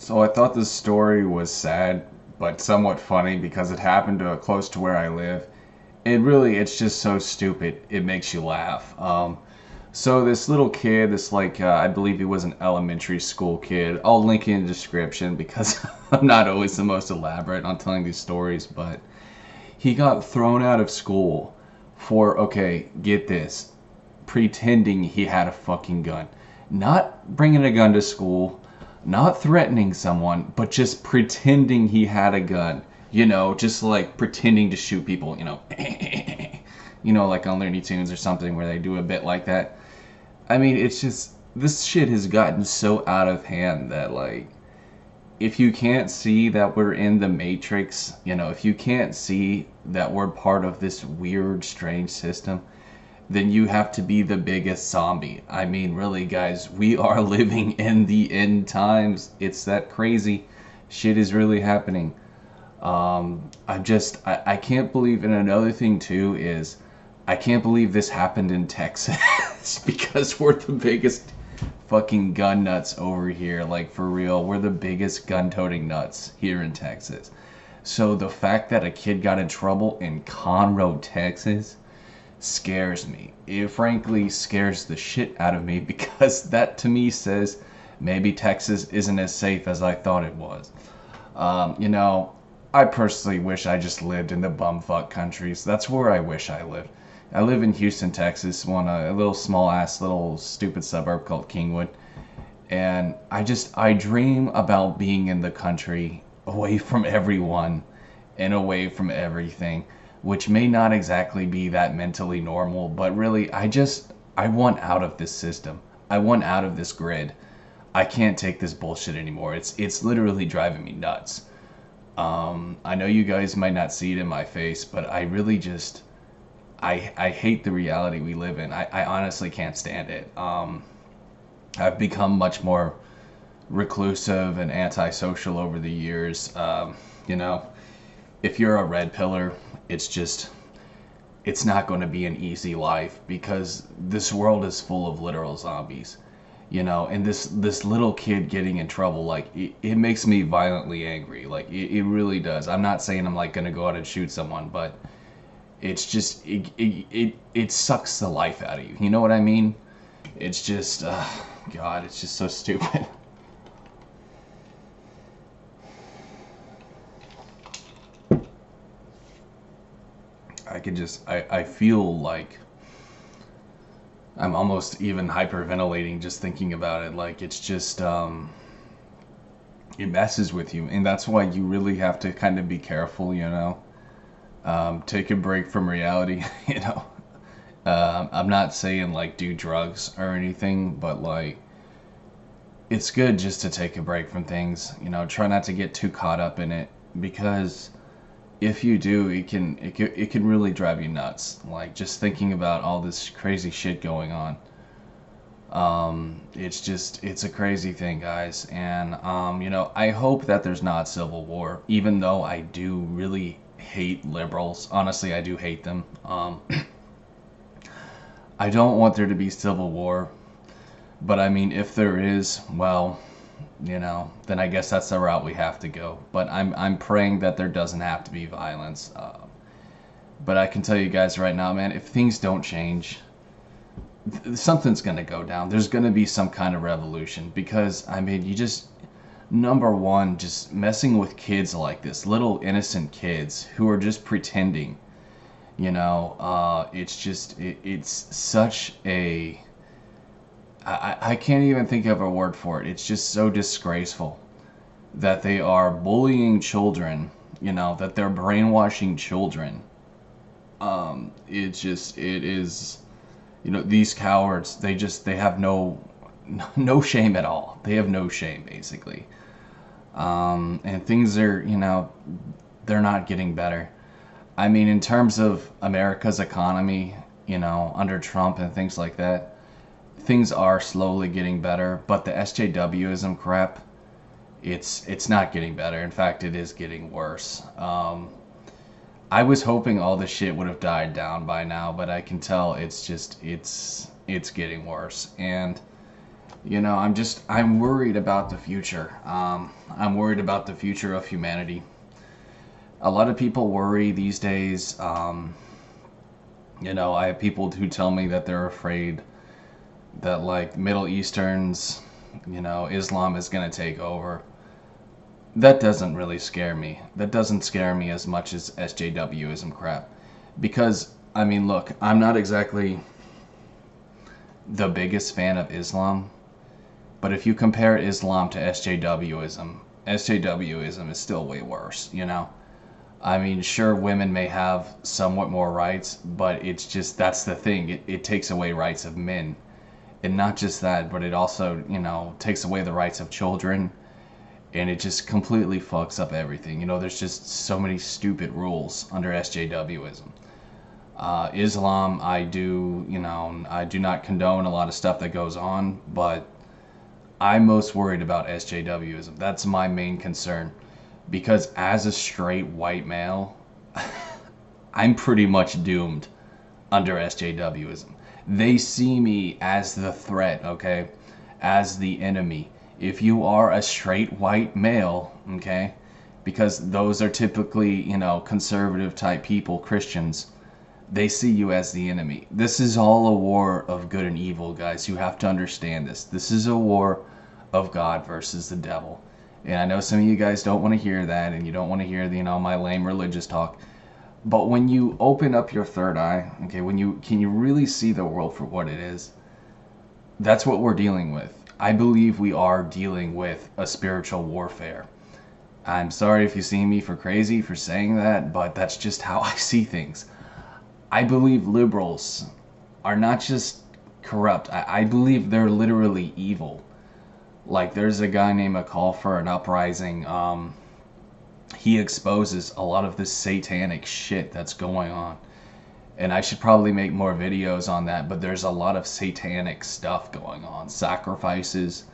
So I thought this story was sad, but somewhat funny because it happened close to where I live. It's just so stupid. It makes you laugh. So this little kid, I believe he was an elementary school kid. I'll link in the description because I'm not always the most elaborate on telling these stories, but he got thrown out of school for, okay, get this, pretending he had a fucking gun. Not bringing a gun to school, not threatening someone, but just pretending he had a gun. Just like pretending to shoot people, like on Looney Tunes or something where they do a bit like that. I mean, it's just, this shit has gotten so out of hand that, like, if you can't see that we're in the Matrix, if you can't see that we're part of this weird, strange system, then you have to be the biggest zombie. I mean, really, guys, we are living in the end times. It's that crazy. Shit is really happening. I can't believe, and another thing too is, I can't believe this happened in Texas because we're the biggest fucking gun nuts over here. Like, for real, we're the biggest gun-toting nuts here in Texas. So the fact that a kid got in trouble in Conroe, Texas, scares me. It frankly scares the shit out of me because that to me says maybe Texas isn't as safe as I thought it was. You know, I personally wish I just lived in the bumfuck countries. That's where I wish I lived. I live in Houston, Texas, a little small ass little stupid suburb called Kingwood. And I dream about being in the country away from everyone and away from everything, which may not exactly be that mentally normal, but really I want out of this system. I want out of this grid. I can't take this bullshit anymore. It's literally driving me nuts. I know you guys might not see it in my face, but I really just I hate the reality we live in. I honestly can't stand it. I've become much more reclusive and antisocial over the years. You know, if you're a red pillar, it's not going to be an easy life because this world is full of literal zombies. And this little kid getting in trouble, like, it makes me violently angry. Like, it really does. I'm not saying I'm like gonna go out and shoot someone, but it's just it sucks the life out of you. You know what I mean? It's just God, it's just so stupid. I feel like I'm almost even hyperventilating just thinking about it. Like, it's just it messes with you, and that's why you really have to kind of be careful. Take a break from reality. I'm not saying like do drugs or anything, but like it's good just to take a break from things. Try not to get too caught up in it because if you do, it can really drive you nuts. Like, just thinking about all this crazy shit going on. It's a crazy thing, guys. And I hope that there's not civil war, even though I do really hate liberals. Honestly, I do hate them. I don't want there to be civil war, but I mean, if there is, well, then I guess that's the route we have to go. But I'm praying that there doesn't have to be violence. But I can tell you guys right now, man, if things don't change, something's gonna go down. There's gonna be some kind of revolution because I mean, number one, just messing with kids like this, little innocent kids who are just pretending. It's such a I can't even think of a word for it. It's just so disgraceful that they are bullying children, that they're brainwashing children. It is, these cowards, they have no shame at all. They have no shame, basically. And things are, they're not getting better. I mean, in terms of America's economy, under Trump and things like that, things are slowly getting better, but the SJWism crap, it's not getting better. In fact, it is getting worse. I was hoping all this shit would have died down by now, but I can tell it's getting worse. And I'm worried about the future. I'm worried about the future of humanity. A lot of people worry these days. I have people who tell me that they're afraid that like Middle Easterns, Islam is going to take over. That doesn't really scare me. That doesn't scare me as much as SJWism crap. Because, I mean, look, I'm not exactly the biggest fan of Islam, but if you compare Islam to SJWism, SJWism is still way worse. I mean, sure, women may have somewhat more rights, but it's just, that's the thing. It takes away rights of men. And not just that, but it also, takes away the rights of children. And it just completely fucks up everything. There's just so many stupid rules under SJWism. Islam, I do not condone a lot of stuff that goes on, but I'm most worried about SJWism. That's my main concern. Because as a straight white male, I'm pretty much doomed under SJWism. They see me as the threat, okay? As the enemy. If you are a straight white male, okay? Because those are typically, conservative type people, Christians. They see you as the enemy. This is all a war of good and evil, guys. You have to understand this. This is a war of God versus the devil. And I know some of you guys don't want to hear that, and you don't want to hear my lame religious talk. But when you open up your third eye, okay, can you really see the world for what it is? That's what we're dealing with. I believe we are dealing with a spiritual warfare. I'm sorry if you see me for crazy for saying that, but that's just how I see things. I believe liberals are not just corrupt. I believe they're literally evil. Like, there's a guy named A Call for an Uprising. He exposes a lot of this satanic shit that's going on. And I should probably make more videos on that, but there's a lot of satanic stuff going on. Sacrifices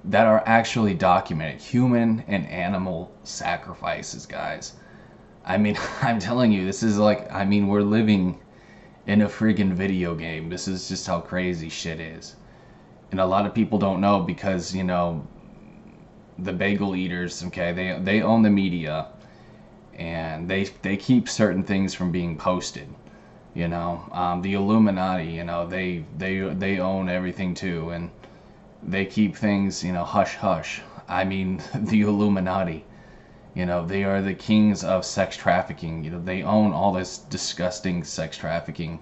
that are actually documented. Human and animal sacrifices, guys. I mean, I'm telling you, this is like, we're living in a friggin' video game. This is just how crazy shit is. And a lot of people don't know because, the bagel eaters, okay, they own the media. And they keep certain things from being posted. The Illuminati, they own everything too, and they keep things, hush hush. The Illuminati, they are the kings of sex trafficking. They own all this disgusting sex trafficking,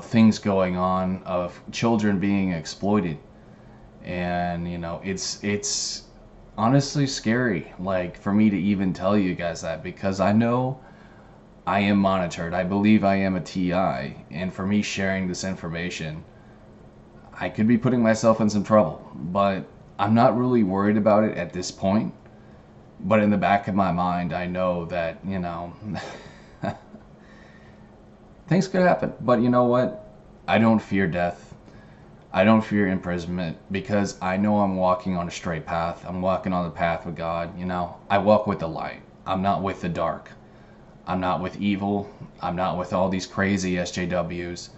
things going on of children being exploited, and it's honestly scary, like, for me to even tell you guys that, because I know I am monitored. I believe I am a TI, and for me sharing this information, I could be putting myself in some trouble. But I'm not really worried about it at this point. But in the back of my mind, I know that, things could happen. But you know what? I don't fear death. I don't fear imprisonment, because I know I'm walking on a straight path. I'm walking on the path with God. I walk with the light. I'm not with the dark. I'm not with evil. I'm not with all these crazy SJWs.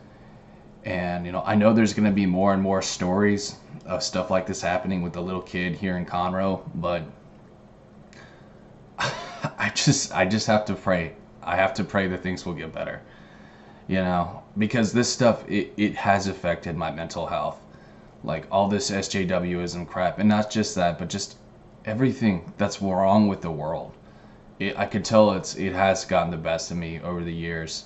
And, I know there's going to be more and more stories of stuff like this happening with the little kid here in Conroe, but I just have to pray. I have to pray that things will get better. Because this stuff, it has affected my mental health. Like, all this SJWism crap. And not just that, but just everything that's wrong with the world. I could tell it has gotten the best of me over the years.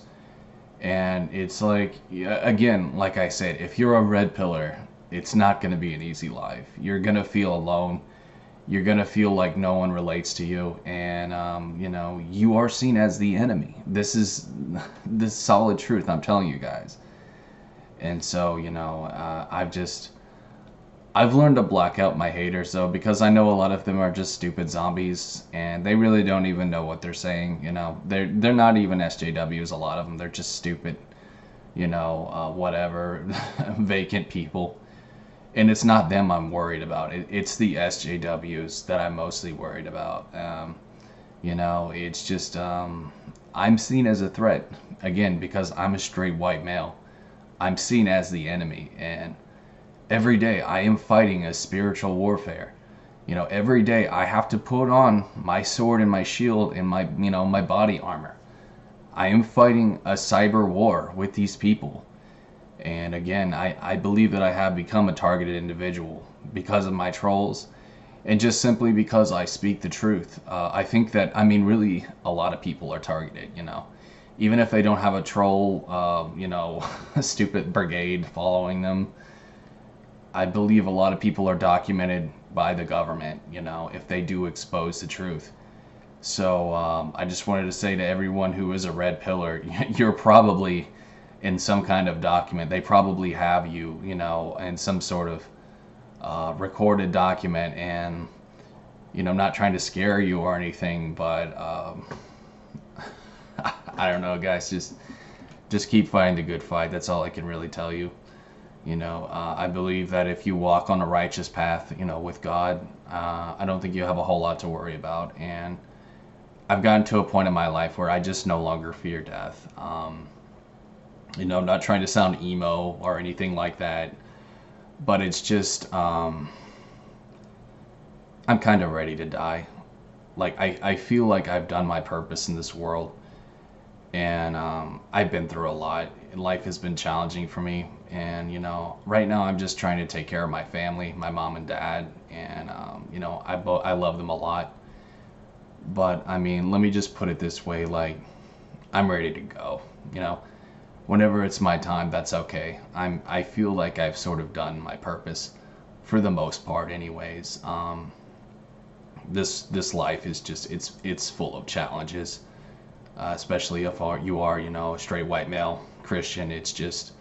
And it's like, again, like I said, if you're a red pillar, it's not going to be an easy life. You're going to feel alone. You're going to feel like no one relates to you. And, you are seen as the enemy. This is the solid truth I'm telling you guys. And so, I've learned to block out my haters, though, because I know a lot of them are just stupid zombies, and they really don't even know what they're saying. They're not even SJWs, a lot of them. They're just stupid, whatever, vacant people. And it's not them I'm worried about. It's the SJWs that I'm mostly worried about. It's just, I'm seen as a threat, again, because I'm a straight white male. I'm seen as the enemy, and Every day I am fighting a spiritual warfare. You know, every day I have to put on my sword and my shield and my, my body armor. I am fighting a cyber war with these people. And again, I believe that I have become a targeted individual because of my trolls and just simply because I speak the truth. I think that, really, a lot of people are targeted, Even if they don't have a troll, a stupid brigade following them, I believe a lot of people are documented by the government, if they do expose the truth. So I just wanted to say to everyone who is a red pillar, you're probably in some kind of document. They probably have you, in some sort of recorded document. And, I'm not trying to scare you or anything, but I don't know, guys. Just keep fighting the good fight. That's all I can really tell you. I believe that if you walk on a righteous path, with God, I don't think you have a whole lot to worry about. And I've gotten to a point in my life where I just no longer fear death. I'm not trying to sound emo or anything like that, but it's just, I'm kind of ready to die. Like, I feel like I've done my purpose in this world. And I've been through a lot. Life has been challenging for me. And, right now I'm just trying to take care of my family, my mom and dad. And, I love them a lot. But, let me just put it this way. Like, I'm ready to go. Whenever it's my time, that's okay. I feel like I've sort of done my purpose for the most part anyways. This life is just, it's full of challenges. Especially if you are, a straight white male Christian. It's just,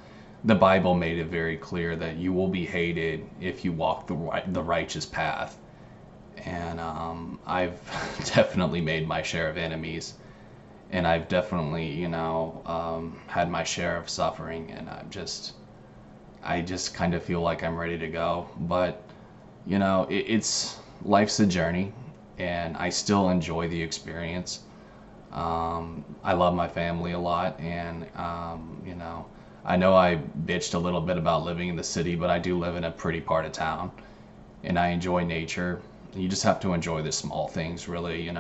the Bible made it very clear that you will be hated if you walk the righteous path. And I've definitely made my share of enemies. And I've definitely, had my share of suffering. And I just kind of feel like I'm ready to go. But, life's a journey. And I still enjoy the experience. I love my family a lot, and I know I bitched a little bit about living in the city, but I do live in a pretty part of town, and I enjoy nature. You just have to enjoy the small things, really.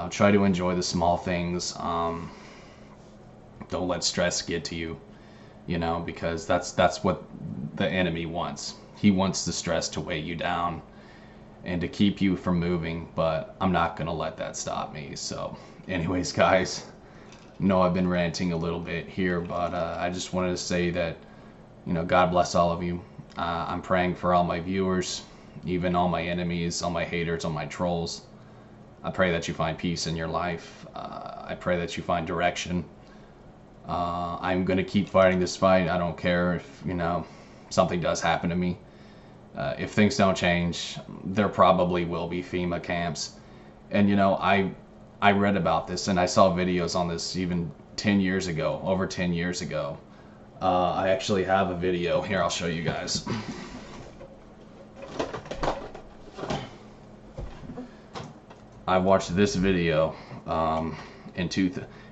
Try to enjoy the small things. Don't let stress get to you, because that's what the enemy wants. He wants the stress to weigh you down and to keep you from moving, but I'm not gonna let that stop me. So anyways, guys, I've been ranting a little bit here, but I just wanted to say that, God bless all of you. I'm praying for all my viewers, even all my enemies, all my haters, all my trolls. I pray that you find peace in your life. I pray that you find direction. I'm going to keep fighting this fight. I don't care if, something does happen to me. If things don't change, there probably will be FEMA camps. And, I read about this and I saw videos on this even 10 years ago, over 10 years ago. I actually have a video. Here, I'll show you guys. I watched this video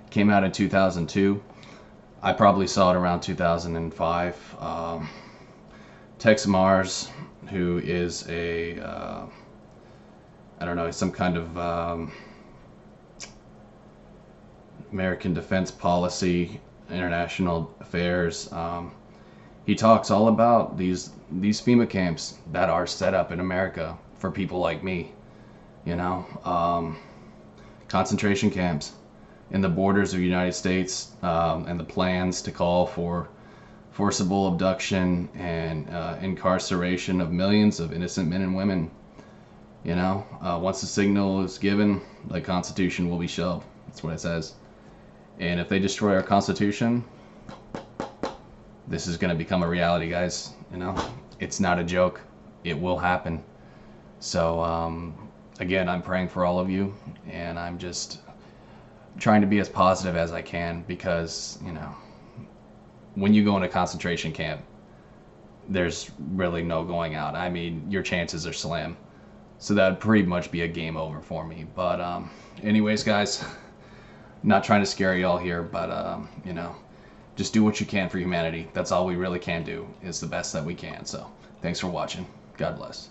came out in 2002. I probably saw it around 2005. Tex Mars, who is I don't know, some kind of American Defense Policy, International Affairs. He talks all about these FEMA camps that are set up in America for people like me. Concentration camps in the borders of the United States, and the plans to call for forcible abduction and incarceration of millions of innocent men and women. Once the signal is given, the Constitution will be shelved. That's what it says. And if they destroy our Constitution, this is going to become a reality, guys. It's not a joke. It will happen. So, again, I'm praying for all of you, and I'm just trying to be as positive as I can, because, when you go in a concentration camp, there's really no going out. Your chances are slim. So that would pretty much be a game over for me. But anyways, guys, not trying to scare y'all here, but just do what you can for humanity. That's all we really can do, is the best that we can. So thanks for watching. God bless.